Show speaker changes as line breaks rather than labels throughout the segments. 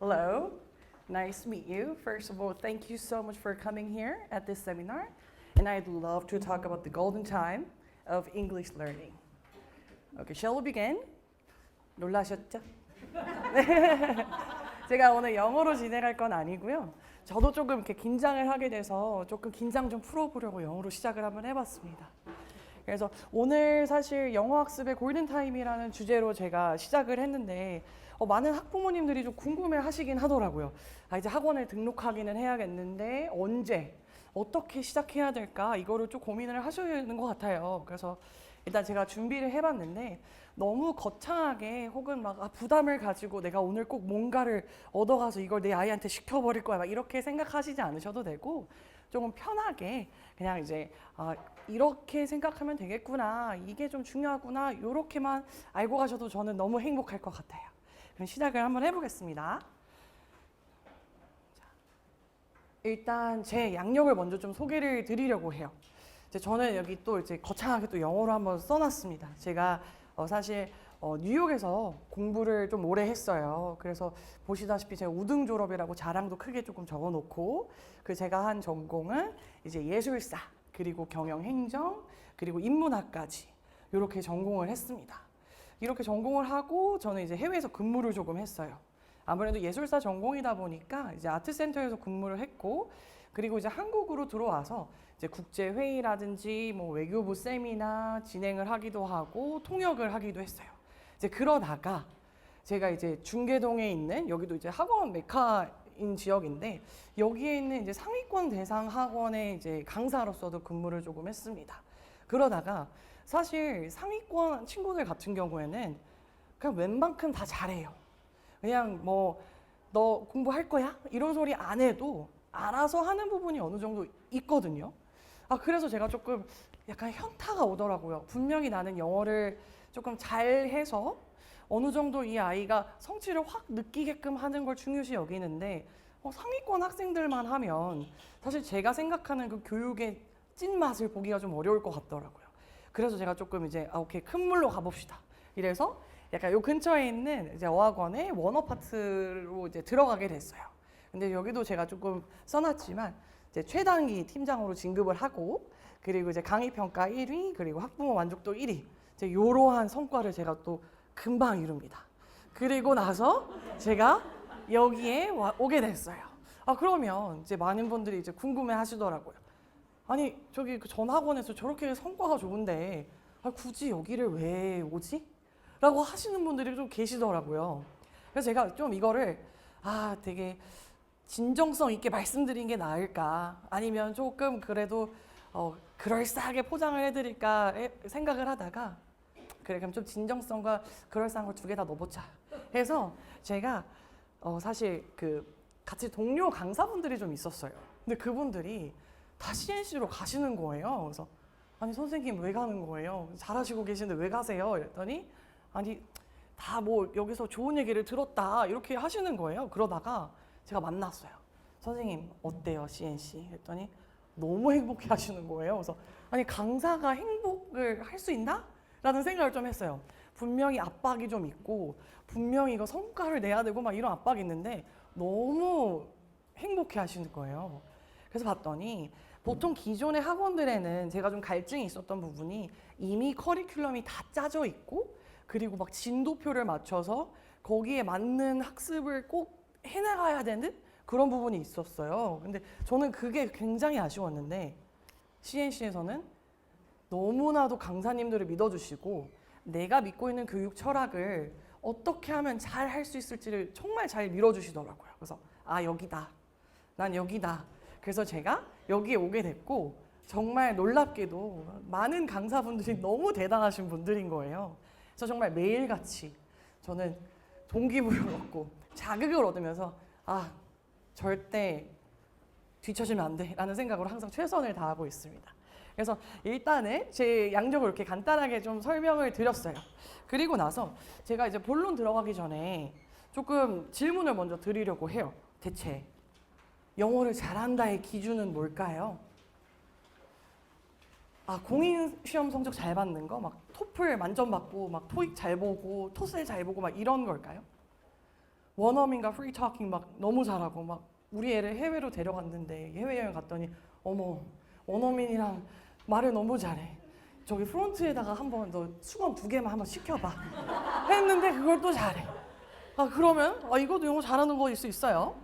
Hello, nice to meet you. First of all, thank you so much for coming here at this seminar. And I'd love to talk about the golden time of English learning. Okay, shall we begin? 놀라셨죠? 제가 오늘 영어로 진행할 건 아니고요. 저도 조금 이렇게 긴장을 하게 돼서 조금 긴장 좀 풀어보려고 영어로 시작을 한번 해봤습니다. 그래서 오늘 사실 영어 학습의 골든타임이라는 주제로 제가 시작을 했는데 많은 학부모님들이 좀 궁금해 하시긴 하더라고요. 이제 학원에 등록하기는 해야겠는데 언제, 어떻게 시작해야 될까 이거를 좀 고민을 하시는 것 같아요. 그래서 일단 제가 준비를 해봤는데 너무 거창하게 혹은 막 부담을 가지고 내가 오늘 꼭 뭔가를 얻어가서 이걸 내 아이한테 시켜버릴 거야 막 이렇게 생각하시지 않으셔도 되고 조금 편하게 그냥 이제 이렇게 생각하면 되겠구나, 이게 좀 중요하구나, 이렇게만 알고 가셔도 저는 너무 행복할 것 같아요. 그럼 시작을 한번 해보겠습니다. 일단 제 양력을 먼저 좀 소개를 드리려고 해요. 저는 여기 또 이제 거창하게 또 영어로 한번 써놨습니다. 제가 사실 뉴욕에서 공부를 좀 오래 했어요. 그래서 보시다시피 제가 우등 졸업이라고 자랑도 크게 조금 적어놓고, 그 제가 한 전공은 이제 예술사, 그리고 경영행정, 그리고 인문학까지 이렇게 전공을 했습니다. 이렇게 전공을 하고 저는 이제 해외에서 근무를 조금 했어요. 아무래도 예술사 전공이다 보니까 이제 아트센터에서 근무를 했고, 그리고 이제 한국으로 들어와서 이제 국제 회의라든지 뭐 외교부 세미나 진행을 하기도 하고 통역을 하기도 했어요. 이제 그러다가 제가 이제 중계동에 있는, 여기도 이제 학원 메카인 지역인데 여기에 있는 이제 상위권 대상 학원에 이제 강사로서도 근무를 조금 했습니다. 그러다가 사실 상위권 친구들 같은 경우에는 그냥 웬만큼 다 잘해요. 그냥 뭐 너 공부할 거야? 이런 소리 안 해도 알아서 하는 부분이 어느 정도 있거든요. 그래서 제가 조금 약간 현타가 오더라고요. 분명히 나는 영어를 조금 잘해서 어느 정도 이 아이가 성취를 확 느끼게끔 하는 걸 중요시 여기는데 상위권 학생들만 하면 사실 제가 생각하는 그 교육의 찐맛을 보기가 좀 어려울 것 같더라고요. 그래서 제가 조금 이제 오케이, 큰 물로 가봅시다. 이래서 약간 요 근처에 있는 이제 어학원의 원어파트로 이제 들어가게 됐어요. 근데 여기도 제가 조금 써놨지만 이제 최단기 팀장으로 진급을 하고, 그리고 이제 강의 평가 1위, 그리고 학부모 만족도 1위, 이제 이러한 성과를 제가 또 금방 이룹니다. 그리고 나서 제가 여기에 오게 됐어요. 그러면 이제 많은 분들이 이제 궁금해하시더라고요. 아니 저기 그 전 학원에서 저렇게 성과가 좋은데 굳이 여기를 왜 오지? 라고 하시는 분들이 좀 계시더라고요. 그래서 제가 좀 이거를 되게 진정성 있게 말씀드린 게 나을까, 아니면 조금 그래도 그럴싸하게 포장을 해드릴까 생각을 하다가, 그래 그럼 좀 진정성과 그럴싸한 걸 두 개 다 넣어보자 해서 제가 사실 그 같이 동료 강사분들이 좀 있었어요. 근데 그분들이 다 CNC로 가시는 거예요. 그래서 아니 선생님 왜 가는 거예요? 잘하시고 계시는데 왜 가세요? 이랬더니 아니 다 뭐 여기서 좋은 얘기를 들었다 이렇게 하시는 거예요. 그러다가 제가 만났어요. 선생님 어때요 CNC? 했더니 너무 행복해 하시는 거예요. 그래서 아니 강사가 행복을 할 수 있나? 라는 생각을 좀 했어요. 분명히 압박이 좀 있고 분명히 이거 성과를 내야 되고 막 이런 압박이 있는데 너무 행복해 하시는 거예요. 그래서 봤더니 보통 기존의 학원들에는 제가 좀 갈증이 있었던 부분이 이미 커리큘럼이 다 짜져 있고, 그리고 막 진도표를 맞춰서 거기에 맞는 학습을 꼭 해나가야 되는 그런 부분이 있었어요. 근데 저는 그게 굉장히 아쉬웠는데 CNC에서는 너무나도 강사님들을 믿어주시고 내가 믿고 있는 교육 철학을 어떻게 하면 잘 할 수 있을지를 정말 잘 밀어주시더라고요. 그래서 여기다, 난 여기다. 그래서 제가 여기에 오게 됐고, 정말 놀랍게도 많은 강사분들이 너무 대단하신 분들인 거예요. 그래서 정말 매일같이 저는 동기부여를 얻고 자극을 얻으면서 절대 뒤처지면 안 돼 라는 생각으로 항상 최선을 다하고 있습니다. 그래서 일단은 제 양력을 이렇게 간단하게 좀 설명을 드렸어요. 그리고 나서 제가 이제 본론 들어가기 전에 조금 질문을 먼저 드리려고 해요. 대체 영어를 잘한다의 기준은 뭘까요? 공인 시험 성적 잘 받는 거, 막 토플 만점 받고, 막 토익 잘 보고, 토슬 잘 보고, 막 이런 걸까요? 원어민과 프리 토킹 막 너무 잘하고 막 우리 애를 해외로 데려갔는데 해외여행 갔더니 어머 원어민이랑 말을 너무 잘해. 저기 프론트에다가 한번 너 수건 2개만 한번 시켜봐. 했는데 그걸 또 잘해. 아 그러면 이것도 영어 잘하는 거일 수 있어요.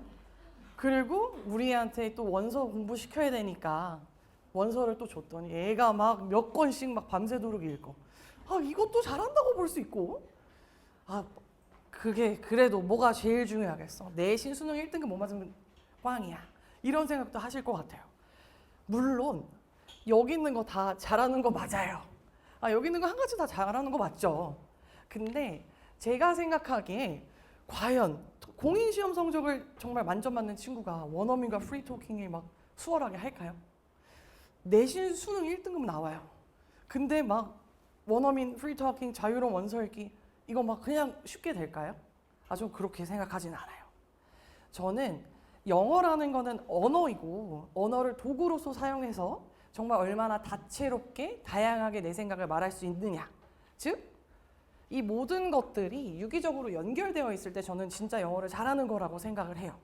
그리고 우리 애한테 또 원서 공부시켜야 되니까 원서를 또 줬더니 애가 막 몇 권씩 막 밤새도록 읽고 이것도 잘한다고 볼 수 있고 그게 그래도 뭐가 제일 중요하겠어. 내신 수능 1등급 못 맞으면 꽝이야. 이런 생각도 하실 것 같아요. 물론 여기 있는 거 다 잘하는 거 맞아요. 여기 있는 거 한 가지 다 잘하는 거 맞죠. 근데 제가 생각하기에 과연 공인시험 성적을 정말 만점 맞는 친구가 원어민과 프리토킹을 막 수월하게 할까요? 내신 수능 1등급 나와요. 근데 막 원어민 프리토킹 자유로운 원서 읽기 이거 막 그냥 쉽게 될까요? 좀 그렇게 생각하진 않아요. 저는 영어라는 거는 언어이고 언어를 도구로서 사용해서 정말 얼마나 다채롭게 다양하게 내 생각을 말할 수 있느냐. 즉, 이 모든 것들이 유기적으로 연결되어 있을 때 저는 진짜 영어를 잘하는 거라고 생각을 해요.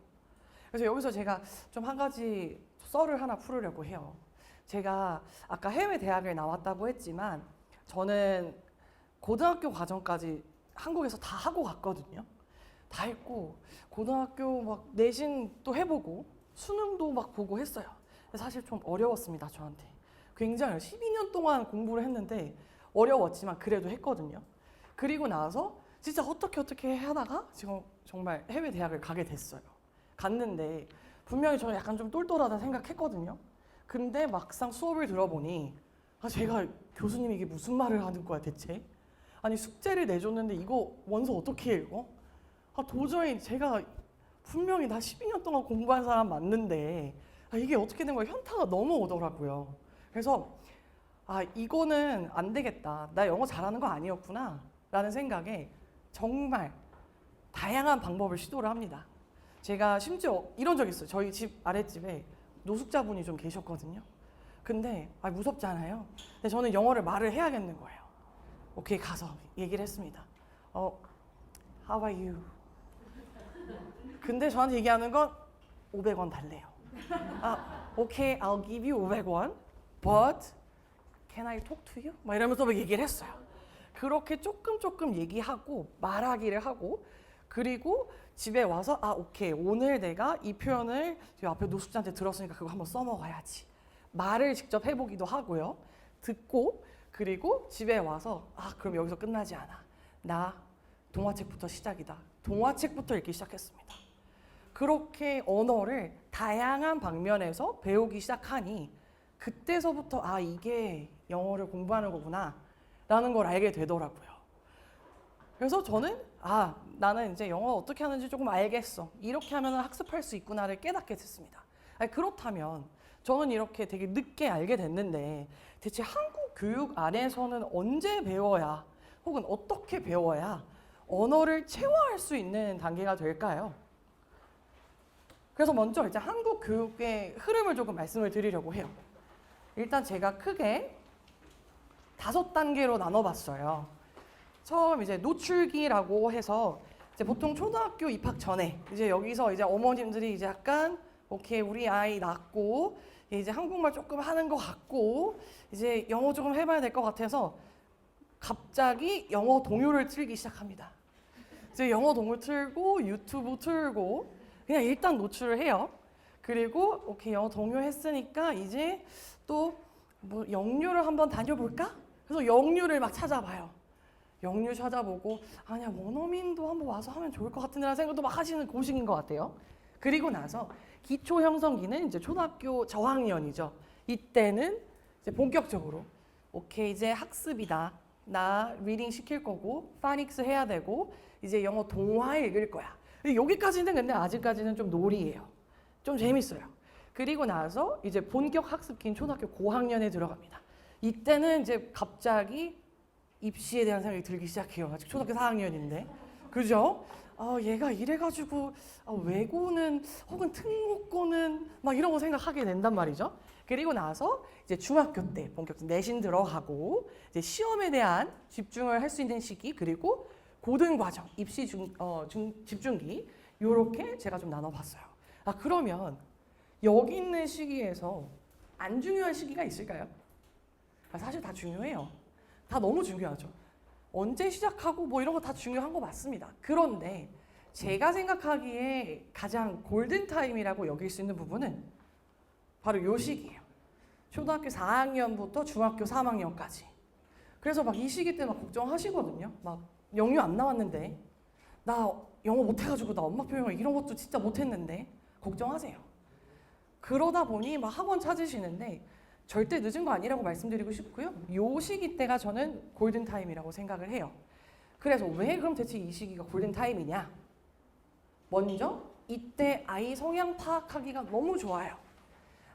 그래서 여기서 제가 좀 한 가지 썰을 하나 풀으려고 해요. 제가 아까 해외 대학을 나왔다고 했지만 저는 고등학교 과정까지 한국에서 다 하고 갔거든요. 다 했고 고등학교 막 내신도 해보고 수능도 막 보고 했어요. 사실 좀 어려웠습니다, 저한테. 굉장히 12년 동안 공부를 했는데 어려웠지만 그래도 했거든요. 그리고 나서 진짜 어떻게 하다가 지금 정말 해외 대학을 가게 됐어요. 갔는데 분명히 저는 약간 좀 똘똘하다 생각했거든요. 근데 막상 수업을 들어보니 제가 교수님이 이게 무슨 말을 하는 거야 대체? 아니 숙제를 내줬는데 이거 원서 어떻게 읽어? 도저히 제가 분명히 나 12년 동안 공부한 사람 맞는데 이게 어떻게 된 거야? 현타가 너무 오더라고요. 그래서 이거는 안 되겠다. 나 영어 잘하는 거 아니었구나 라는 생각에 정말 다양한 방법을 시도를 합니다. 제가 심지어 이런 적 있어요. 저희 집 아랫집에 노숙자분이 좀 계셨거든요. 근데 무섭잖아요. 근데 저는 영어를 말을 해야겠는 거예요. 오케이 가서 얘기를 했습니다. How are you? 근데 저한테 얘기하는 건 500원 달래요. 오케이, I'll give you 500원. But can I talk to you? 막 이러면서 막 얘기를 했어요. 그렇게 조금 얘기하고 말하기를 하고 그리고 집에 와서 오케이 오늘 내가 이 표현을 앞에 노숙자한테 들었으니까 그거 한번 써먹어야지. 말을 직접 해보기도 하고요. 듣고 그리고 집에 와서 그럼 여기서 끝나지 않아. 나 동화책부터 시작이다. 동화책부터 읽기 시작했습니다. 그렇게 언어를 다양한 방면에서 배우기 시작하니 그때서부터 이게 영어를 공부하는 거구나 라는 걸 알게 되더라고요. 그래서 저는 나는 이제 영어 어떻게 하는지 조금 알겠어. 이렇게 하면 학습할 수 있구나를 깨닫게 됐습니다. 그렇다면 저는 이렇게 되게 늦게 알게 됐는데 대체 한국 교육 안에서는 언제 배워야 혹은 어떻게 배워야 언어를 체화할 수 있는 단계가 될까요? 그래서 먼저 이제 한국 교육의 흐름을 조금 말씀을 드리려고 해요. 일단 제가 크게 5단계로 나눠봤어요. 처음 이제 노출기라고 해서 이제 보통 초등학교 입학 전에 이제 여기서 이제 어머님들이 이제 약간 오케이 우리 아이 낳고 이제 한국말 조금 하는 것 같고 이제 영어 조금 해봐야 될 것 같아서 갑자기 영어 동요를 틀기 시작합니다. 이제 영어 동요 틀고 유튜브 틀고 그냥 일단 노출을 해요. 그리고 오케이 영어 동요 했으니까 이제 또 뭐 영유를 한번 다녀볼까? 그래서 영유를 막 찾아봐요. 영유 찾아보고 아니야 원어민도 한번 와서 하면 좋을 것 같은데 라는 생각도 막 하시는 고식인 것 같아요. 그리고 나서 기초 형성기는 이제 초등학교 저학년이죠. 이때는 이제 본격적으로 오케이 이제 학습이다. 나 리딩 시킬 거고 파닉스 해야 되고 이제 영어 동화 읽을 거야. 여기까지는 근데 아직까지는 좀 놀이예요. 좀 재밌어요. 그리고 나서 이제 본격 학습기인 초등학교 고학년에 들어갑니다. 이때는 이제 갑자기 입시에 대한 생각이 들기 시작해요. 아직 초등학교 4학년인데. 그죠? 얘가 이래가지고 외고는 혹은 특목고는 막 이런 거 생각하게 된단 말이죠. 그리고 나서 이제 중학교 때 본격적으로 내신 들어가고 이제 시험에 대한 집중을 할 수 있는 시기 그리고 고등과정 입시 집중기 요렇게 제가 좀 나눠봤어요. 그러면 여기 있는 시기에서 안 중요한 시기가 있을까요? 사실 다 중요해요. 다 너무 중요하죠. 언제 시작하고 뭐 이런 거 다 중요한 거 맞습니다. 그런데 제가 생각하기에 가장 골든타임이라고 여길 수 있는 부분은 바로 요 시기예요. 초등학교 4학년부터 중학교 3학년까지. 그래서 막 이 시기 때 막 걱정하시거든요. 막 영유 안 나왔는데, 나 영어 못해가지고 나 엄마표 영어 이런 것도 진짜 못했는데 걱정하세요. 그러다 보니 막 학원 찾으시는데 절대 늦은 거 아니라고 말씀드리고 싶고요. 요 시기 때가 저는 골든타임이라고 생각을 해요. 그래서 왜 그럼 대체 이 시기가 골든타임이냐? 먼저 이때 아이 성향 파악하기가 너무 좋아요.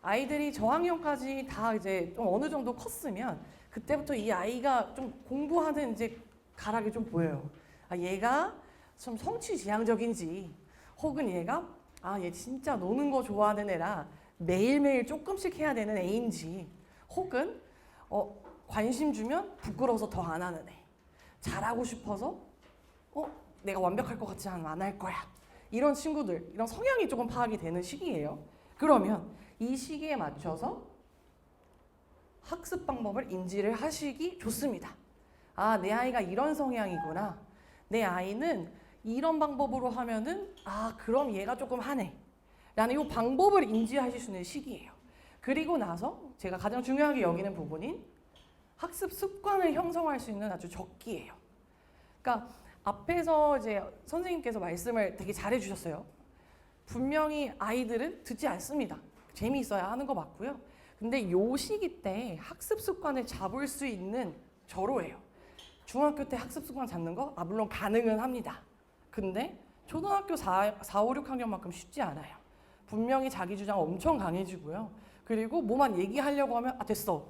아이들이 저학년까지 다 이제 좀 어느 정도 컸으면 그때부터 이 아이가 좀 공부하는 이제 가락이 좀 보여요. 얘가 좀 성취지향적인지, 혹은 얘가 얘 진짜 노는 거 좋아하는 애라 매일매일 조금씩 해야 되는 애인지, 혹은 관심 주면 부끄러워서 더 안 하는 애, 잘하고 싶어서 내가 완벽할 것 같지 않으면 안 할 거야, 이런 친구들, 이런 성향이 조금 파악이 되는 시기예요. 그러면 이 시기에 맞춰서 학습 방법을 인지를 하시기 좋습니다. 내 아이가 이런 성향이구나, 내 아이는 이런 방법으로 하면은 그럼 얘가 조금 하네 라는 이 방법을 인지하실 수 있는 시기예요. 그리고 나서 제가 가장 중요하게 여기는 부분인 학습 습관을 형성할 수 있는 아주 적기예요. 그러니까 앞에서 이제 선생님께서 말씀을 되게 잘해 주셨어요. 분명히 아이들은 듣지 않습니다. 재미있어야 하는 거 맞고요. 근데 요 시기 때 학습 습관을 잡을 수 있는 저로예요. 중학교 때 학습 습관 잡는 거 물론 가능은 합니다. 근데 초등학교 4, 5, 6학년만큼 쉽지 않아요. 분명히 자기 주장 엄청 강해지고요. 그리고 뭐만 얘기하려고 하면 됐어.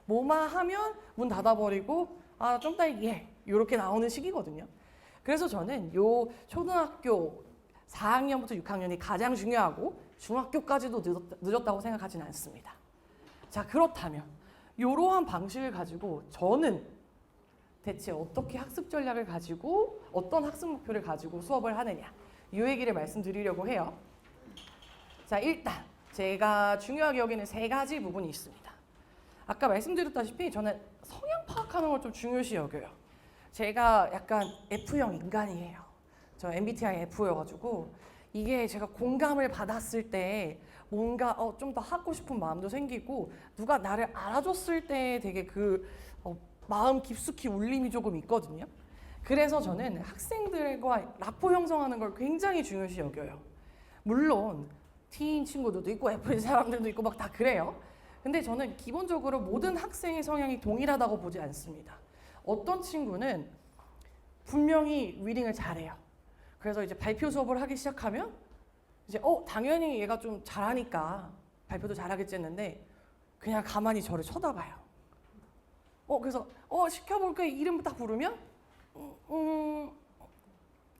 뭐만 하면 문 닫아버리고 좀 이따 얘기해. 이렇게 나오는 시기거든요. 그래서 저는 요 초등학교 4학년부터 6학년이 가장 중요하고 중학교까지도 늦었다고 생각하지는 않습니다. 자, 그렇다면 이러한 방식을 가지고 저는 대체 어떻게 학습 전략을 가지고 어떤 학습 목표를 가지고 수업을 하느냐, 이 얘기를 말씀드리려고 해요. 자, 일단 제가 중요하게 여기는 3가지 부분이 있습니다. 아까 말씀드렸다시피 저는 성향 파악하는 걸 좀 중요시 여겨요. 제가 약간 F형 인간이에요. 저 MBTI F여가지고 이게 제가 공감을 받았을 때 뭔가 좀 더 하고 싶은 마음도 생기고, 누가 나를 알아줬을 때 되게 마음 깊숙이 울림이 조금 있거든요. 그래서 저는 학생들과 라포 형성하는 걸 굉장히 중요시 여겨요. 물론 T인 친구들도 있고 F인 사람들도 있고 막 다 그래요. 근데 저는 기본적으로 모든 학생의 성향이 동일하다고 보지 않습니다. 어떤 친구는 분명히 리딩을 잘해요. 그래서 이제 발표 수업을 하기 시작하면 이제 당연히 얘가 좀 잘하니까 발표도 잘하겠지 했는데 그냥 가만히 저를 쳐다봐요. 그래서 시켜볼게 이름 딱 부르면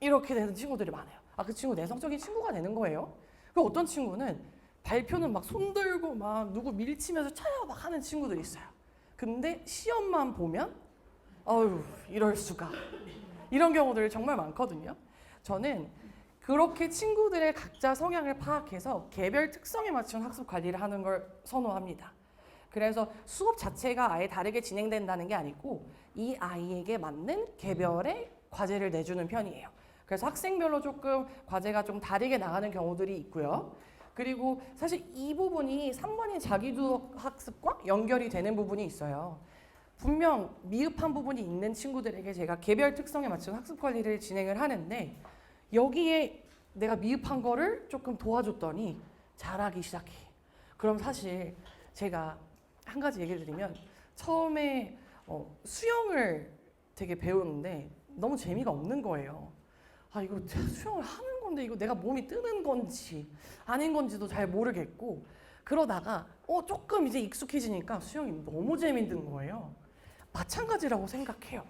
이렇게 되는 친구들이 많아요. 그 친구 내성적인 친구가 되는 거예요. 그리고 어떤 친구는 발표는 막 손들고 막 누구 밀치면서 쳐요 막 하는 친구들이 있어요. 근데 시험만 보면 이럴 수가, 이런 경우들이 정말 많거든요. 저는 그렇게 친구들의 각자 성향을 파악해서 개별 특성에 맞춘 학습 관리를 하는 걸 선호합니다. 그래서 수업 자체가 아예 다르게 진행된다는 게 아니고 이 아이에게 맞는 개별의 과제를 내주는 편이에요. 그래서 학생별로 조금 과제가 좀 다르게 나가는 경우들이 있고요. 그리고 사실 이 부분이 3번인 자기주도 학습과 연결이 되는 부분이 있어요. 분명 미흡한 부분이 있는 친구들에게 제가 개별 특성에 맞춘 학습 관리를 진행을 하는데, 여기에 내가 미흡한 거를 조금 도와줬더니 잘하기 시작해. 그럼 사실 제가 한 가지 얘기를 드리면, 처음에 수영을 되게 배우는데 너무 재미가 없는 거예요. 이거 수영을 하는 건데 이거 내가 몸이 뜨는 건지 아닌 건지도 잘 모르겠고, 그러다가 조금 이제 익숙해지니까 수영이 너무 재밌는 거예요. 마찬가지라고 생각해요.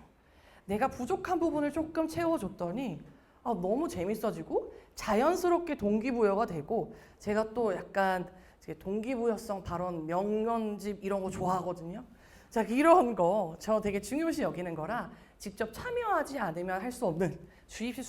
내가 부족한 부분을 조금 채워줬더니 너무 재밌어지고 자연스럽게 동기부여가 되고, 제가 또 약간 동기부여성 발언, 명언집 이런 거 좋아하거든요. 자, 이런 거 저 되게 중요시 여기는 거라 직접 참여하지 않으면 할 수 없는 주입식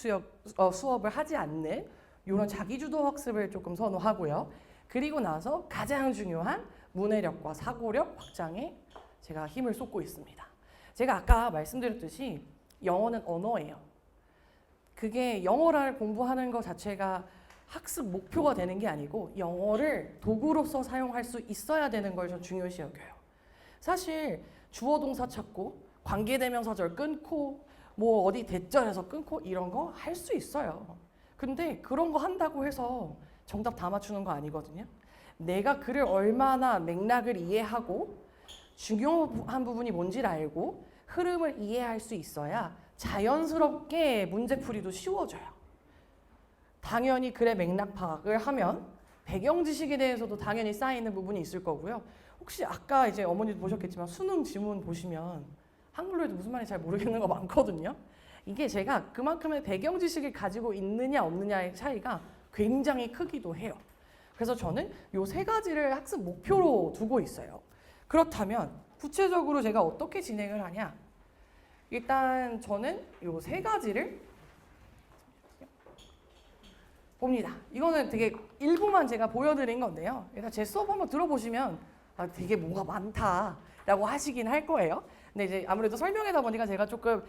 수업을 하지 않는 이런 자기주도 학습을 조금 선호하고요. 그리고 나서 가장 중요한 문해력과 사고력 확장에 제가 힘을 쏟고 있습니다. 제가 아까 말씀드렸듯이 영어는 언어예요. 그게 영어를 공부하는 것 자체가 학습 목표가 되는 게 아니고 영어를 도구로서 사용할 수 있어야 되는 걸 전 중요시 여겨요. 사실 주어 동사 찾고 관계대명사절 끊고 뭐 어디 대절해서 끊고 이런 거 할 수 있어요. 근데 그런 거 한다고 해서 정답 다 맞추는 거 아니거든요. 내가 글을 얼마나 맥락을 이해하고 중요한 부분이 뭔지를 알고 흐름을 이해할 수 있어야 자연스럽게 문제풀이도 쉬워져요. 당연히 글의 맥락 파악을 하면 배경 지식에 대해서도 당연히 쌓이는 부분이 있을 거고요. 혹시 아까 이제 어머니도 보셨겠지만 수능 지문 보시면 한글로 해도 무슨 말인지 잘 모르겠는 거 많거든요. 이게 제가 그만큼의 배경 지식을 가지고 있느냐 없느냐의 차이가 굉장히 크기도 해요. 그래서 저는 이 세 가지를 학습 목표로 두고 있어요. 그렇다면 구체적으로 제가 어떻게 진행을 하냐? 일단 저는 이 세 가지를 봅니다. 이거는 되게 일부만 제가 보여드린 건데요. 일단 제 수업 한번 들어보시면 되게 뭐가 많다라고 하시긴 할 거예요. 근데 이제 아무래도 설명하다 보니까 제가 조금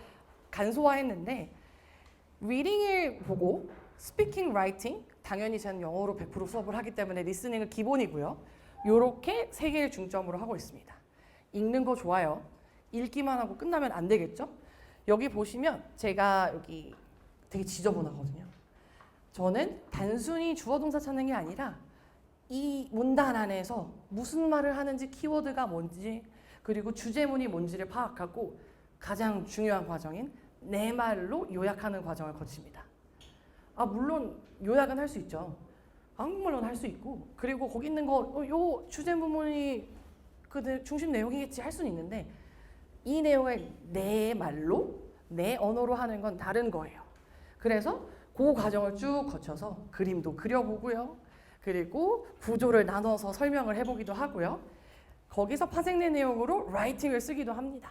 간소화했는데 리딩을 보고 스피킹, 라이팅 당연히 저는 영어로 100% 수업을 하기 때문에 리스닝은 기본이고요. 이렇게 세 개를 중점으로 하고 있습니다. 읽는 거 좋아요. 읽기만 하고 끝나면 안 되겠죠? 여기 보시면 제가 여기 되게 지저분하거든요. 저는 단순히 주어 동사 찾는 게 아니라 이 문단 안에서 무슨 말을 하는지 키워드가 뭔지 그리고 주제문이 뭔지를 파악하고 가장 중요한 과정인 내 말로 요약하는 과정을 거칩니다. 물론 요약은 할 수 있죠. 한국말로는 할 수 있고 그리고 거기 있는 거 요 주제 부분이 그 중심 내용이겠지 할 수는 있는데 이 내용을 내 말로 내 언어로 하는 건 다른 거예요. 그래서 그 과정을 쭉 거쳐서 그림도 그려보고요. 그리고 구조를 나눠서 설명을 해보기도 하고요. 거기서 파생된 내용으로 라이팅을 쓰기도 합니다.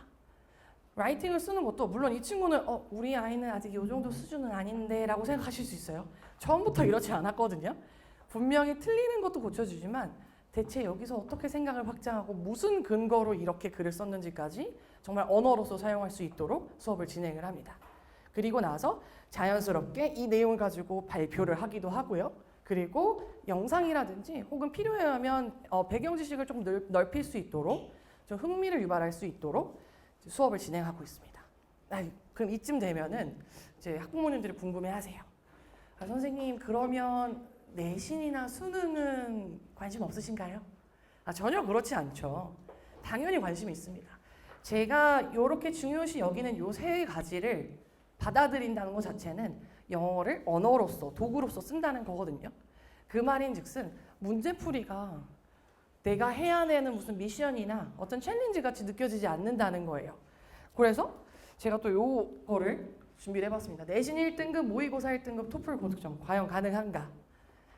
라이팅을 쓰는 것도 물론 이 친구는 우리 아이는 아직 이 정도 수준은 아닌데 라고 생각하실 수 있어요. 처음부터 이렇지 않았거든요. 분명히 틀리는 것도 고쳐주지만 대체 여기서 어떻게 생각을 확장하고 무슨 근거로 이렇게 글을 썼는지까지 정말 언어로서 사용할 수 있도록 수업을 진행을 합니다. 그리고 나서 자연스럽게 이 내용을 가지고 발표를 하기도 하고요. 그리고 영상이라든지 혹은 필요하면 배경 지식을 좀 넓힐 수 있도록 좀 흥미를 유발할 수 있도록 수업을 진행하고 있습니다. 그럼 이쯤 되면은 이제 학부모님들이 궁금해하세요. 선생님 그러면 내신이나 수능은 관심 없으신가요? 전혀 그렇지 않죠. 당연히 관심이 있습니다. 제가 이렇게 중요시 여기는 요 세 가지를 받아들인다는 것 자체는 영어를 언어로서 도구로서 쓴다는 거거든요. 그 말인즉슨 문제풀이가 내가 해야 되는 무슨 미션이나 어떤 챌린지 같이 느껴지지 않는다는 거예요. 그래서 제가 또 요거를 준비를 해봤습니다. 내신 1등급, 모의고사 1등급, 토플 고득점 과연 가능한가?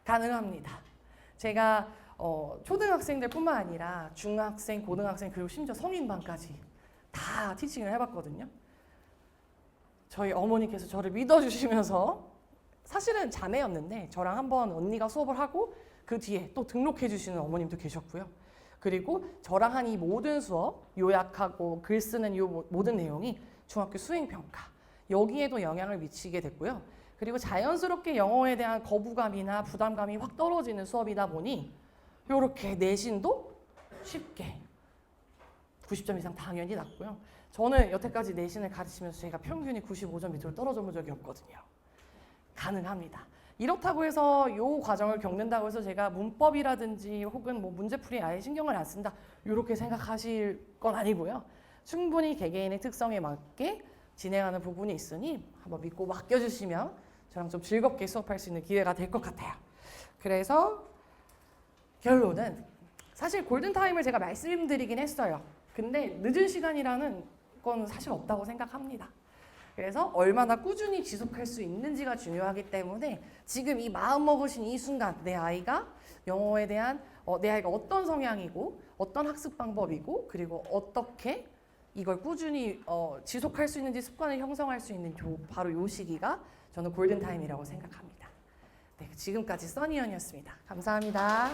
가능합니다. 제가 초등학생들뿐만 아니라 중학생, 고등학생 그리고 심지어 성인반까지 다 티칭을 해봤거든요. 저희 어머니께서 저를 믿어주시면서 사실은 자매였는데 저랑 한번 언니가 수업을 하고 그 뒤에 또 등록해 주시는 어머님도 계셨고요. 그리고 저랑 한 이 모든 수업 요약하고 글 쓰는 이 모든 내용이 중학교 수행평가 여기에도 영향을 미치게 됐고요. 그리고 자연스럽게 영어에 대한 거부감이나 부담감이 확 떨어지는 수업이다 보니 이렇게 내신도 쉽게 90점 이상 당연히 났고요. 저는 여태까지 내신을 가르치면서 제가 평균이 95점 밑으로 떨어져 본 적이 없거든요. 가능합니다. 이렇다고 해서 이 과정을 겪는다고 해서 제가 문법이라든지 혹은 뭐 문제풀이 아예 신경을 안 쓴다 이렇게 생각하실 건 아니고요. 충분히 개개인의 특성에 맞게 진행하는 부분이 있으니 한번 믿고 맡겨주시면 저랑 좀 즐겁게 수업할 수 있는 기회가 될 것 같아요. 그래서 결론은 사실 골든타임을 제가 말씀드리긴 했어요. 근데 늦은 시간이라는 건 사실 없다고 생각합니다. 그래서 얼마나 꾸준히 지속할 수 있는지가 중요하기 때문에 지금 이 마음 먹으신 이 순간 내 아이가 영어에 대한 내 아이가 어떤 성향이고 어떤 학습 방법이고 그리고 어떻게 이걸 꾸준히 지속할 수 있는지 습관을 형성할 수 있는 바로 요 시기가 저는 골든타임이라고 생각합니다. 네, 지금까지 써니언이었습니다. 감사합니다.